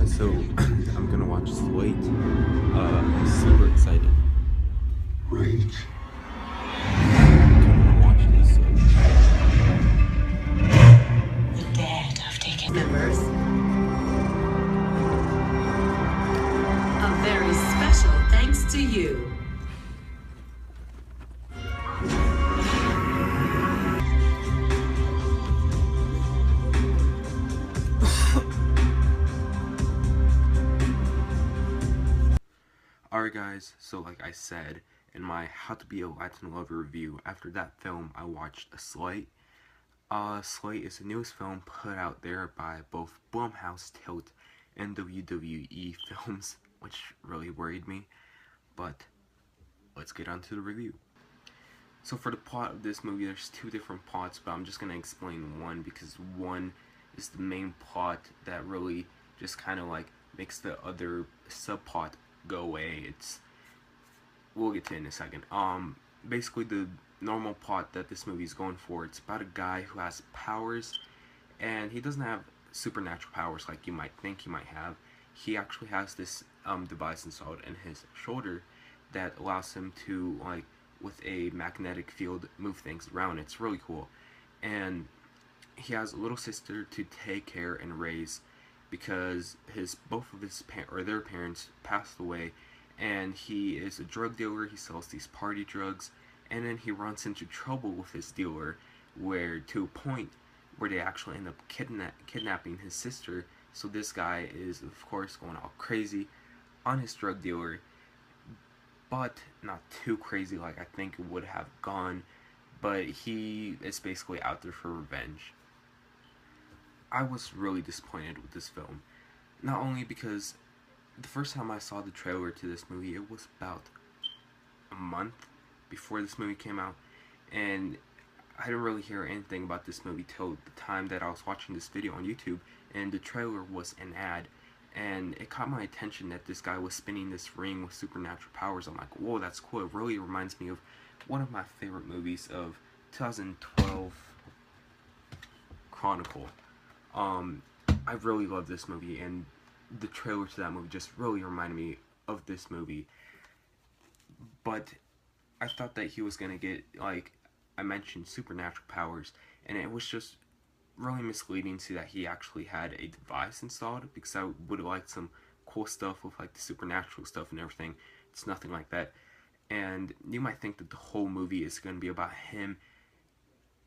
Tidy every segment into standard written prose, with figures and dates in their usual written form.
So I'm gonna watch Sleight. I'm super excited. Right. I'm gonna watch this. The dead have taken members. A very special thanks to you. Alright guys, so like I said in my How to Be a Latin Lover review, after that film I watched Sleight. Sleight is the newest film put out there by both Blumhouse, Tilt, and WWE Films, which really worried me, but let's get on to the review. So for the plot of this movie, there's two different plots, but I'm just going to explain one because one is the main plot that really just kind of like makes the other subplot go away. We'll get to it in a second. Basically the normal plot that this movie is going for, it's about a guy who has powers, and he doesn't have supernatural powers like you might think he might have. He actually has this device installed in his shoulder that allows him to, like, with a magnetic field, move things around. It's really cool. And he has a little sister to take care and raise because both of their parents passed away, and he is a drug dealer. He sells these party drugs, and then he runs into trouble with his dealer, where to a point where they actually end up kidnapping his sister. So this guy is of course going all crazy on his drug dealer, but not too crazy like I think it would have gone, but he is basically out there for revenge. I was really disappointed with this film, not only because the first time I saw the trailer to this movie, it was about a month before this movie came out, and I didn't really hear anything about this movie till the time that I was watching this video on YouTube, and the trailer was an ad, and it caught my attention that this guy was spinning this ring with supernatural powers. I'm like, whoa, that's cool. It really reminds me of one of my favorite movies of 2012, Chronicle. I really love this movie, and the trailer to that movie just really reminded me of this movie. But I thought that he was gonna get, like I mentioned, supernatural powers, and it was just really misleading to that he actually had a device installed, because I would have liked some cool stuff with like the supernatural stuff and everything. It's nothing like that. And you might think that the whole movie is going to be about him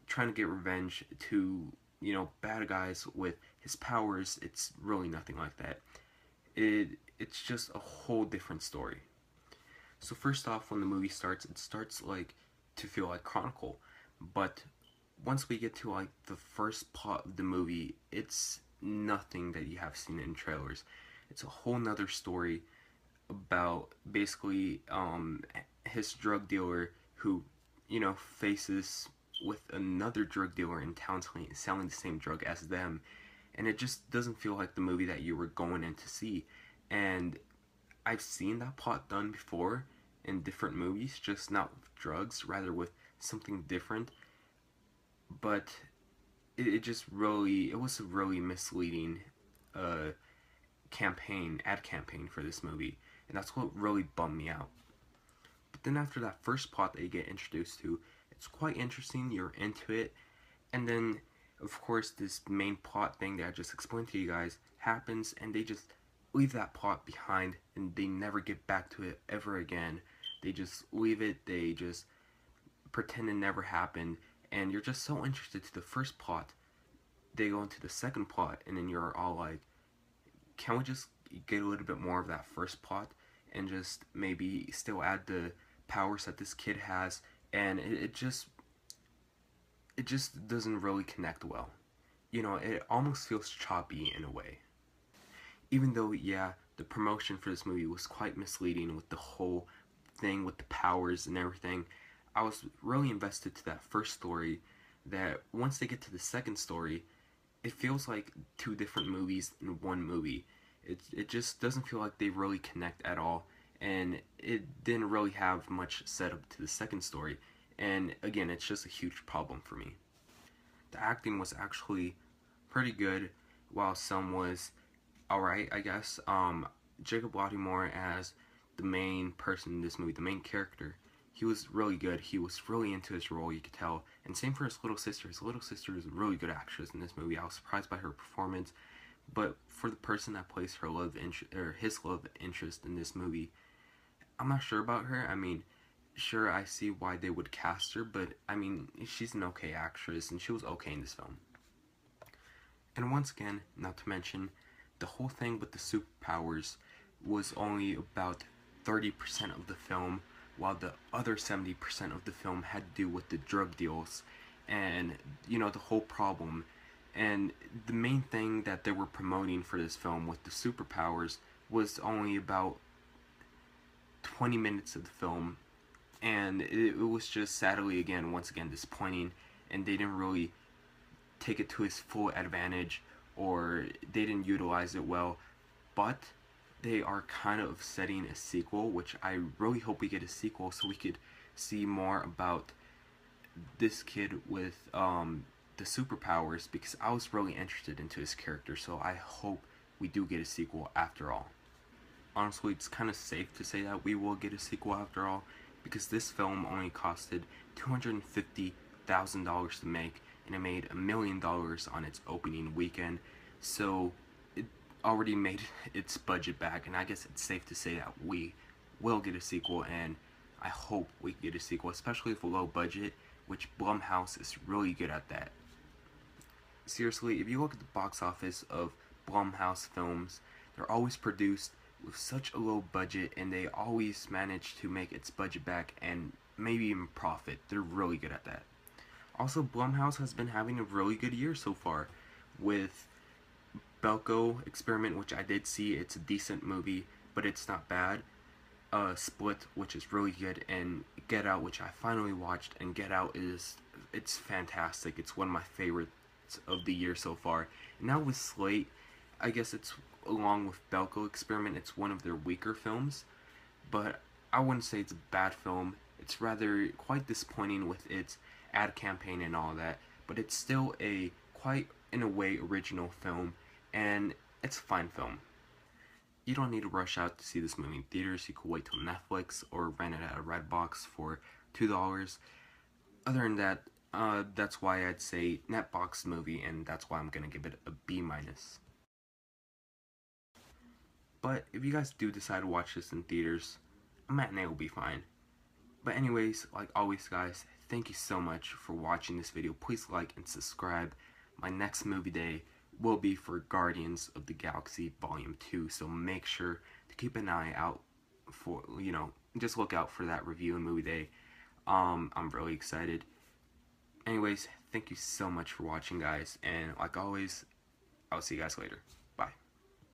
trying to get revenge to, you know, bad guys with his powers. It's really nothing like that. It's just a whole different story. So first off, when the movie starts, it starts like to feel like Chronicle, but once we get to like the first plot of the movie, it's nothing that you have seen in trailers. It's a whole nother story about basically his drug dealer who, you know, faces with another drug dealer in town selling the same drug as them, and it just doesn't feel like the movie that you were going in to see. And I've seen that plot done before in different movies, just not with drugs, rather with something different. But it was a really misleading ad campaign for this movie, and that's what really bummed me out. But then after that first plot that you get introduced to, it's quite interesting, you're into it, and then of course this main plot thing that I just explained to you guys happens, and they just leave that plot behind, and they never get back to it ever again. They just leave it, they just pretend it never happened, and you're just so interested to the first plot. They go into the second plot, and then you're all like, can we just get a little bit more of that first plot and just maybe still add the powers that this kid has? And it just doesn't really connect well. You know, it almost feels choppy in a way. Even though, yeah, the promotion for this movie was quite misleading with the whole thing with the powers and everything, I was really invested to that first story, that once they get to the second story, it feels like two different movies in one movie. It just doesn't feel like they really connect at all, and it didn't really have much setup to the second story, and again, it's just a huge problem for me. The acting was actually pretty good, while some was alright, I guess. Jacob Latimore as the main person in this movie, the main character, he was really good. He was really into his role, you could tell. And same for his little sister. His little sister is a really good actress in this movie. I was surprised by her performance. But for the person that plays her his love interest in this movie, I'm not sure about her. I mean, sure, I see why they would cast her, but I mean, she's an okay actress, and she was okay in this film. And once again, not to mention, the whole thing with the superpowers was only about 30% of the film, while the other 70% of the film had to do with the drug deals and, you know, the whole problem. And the main thing that they were promoting for this film with the superpowers was only about 20 minutes of the film, and it was just sadly once again disappointing, and they didn't really take it to its full advantage, or they didn't utilize it well. But they are kind of setting a sequel, which I really hope we get a sequel so we could see more about this kid with the superpowers, because I was really interested into his character, so I hope we do get a sequel after all. Honestly, it's kind of safe to say that we will get a sequel after all, because this film only costed $250,000 to make, and it made $1 million on its opening weekend, so it already made its budget back, and I guess it's safe to say that we will get a sequel, and I hope we get a sequel, especially with a low budget, which Blumhouse is really good at that. Seriously, if you look at the box office of Blumhouse films, they're always produced with such a low budget, and they always manage to make its budget back and maybe even profit. They're really good at that. Also, Blumhouse has been having a really good year so far with Belko Experiment, which I did see. It's a decent movie, but it's not bad. Split, which is really good, and Get Out, which I finally watched, and Get Out it's fantastic. It's one of my favorites of the year so far. And now with Sleight, I guess it's, along with Belko Experiment, it's one of their weaker films, but I wouldn't say it's a bad film. It's rather quite disappointing with its ad campaign and all that, but it's still a quite, in a way, original film, and it's a fine film. You don't need to rush out to see this movie in theaters. You could wait till Netflix or rent it at a Redbox for $2. Other than that, that's why I'd say Netbox movie, and that's why I'm gonna give it a B-. But if you guys do decide to watch this in theaters, a matinee will be fine. But anyways, like always guys, thank you so much for watching this video. Please like and subscribe. My next movie day will be for Guardians of the Galaxy Volume 2, so make sure to keep an eye out for, you know, just look out for that review and movie day. I'm really excited. Anyways, thank you so much for watching guys, and like always, I'll see you guys later.